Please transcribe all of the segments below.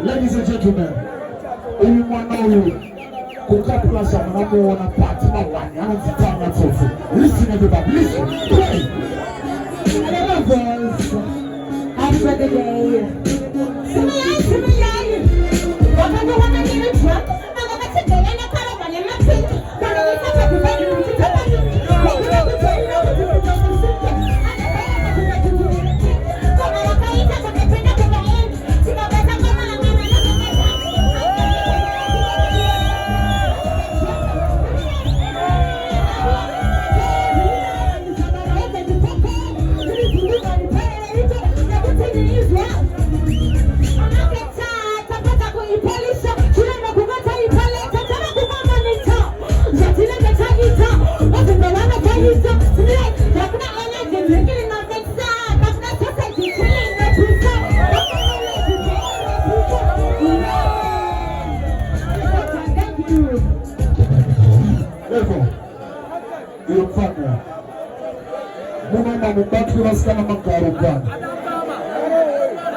Ladies and gentlemen, huyu mwana huyu kukapula sana na muona party mawani anazitanga zote. Listen everybody, listen, pray. Levels after the day. Similar. Wakati wananyima drunk, na wakati gani na kama wale mapingi, wanataka kufanya ilofanya mwana mbaki wasikana makarukana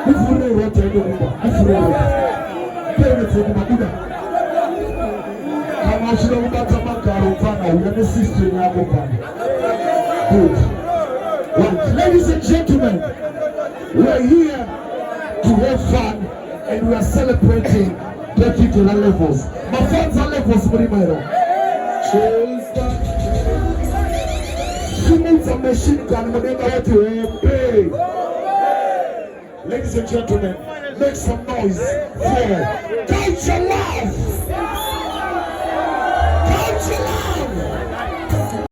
nifure wote ndio nifure wote pele tena mabuda kama shida mbata makarukana ule system yako pale. Good. Right. Ladies and gentlemen, we are here to have fun and we are celebrating particular levels. Mafanza levels mlimero. Humans are machine gun. Ladies and gentlemen, make some noise for Culture Love.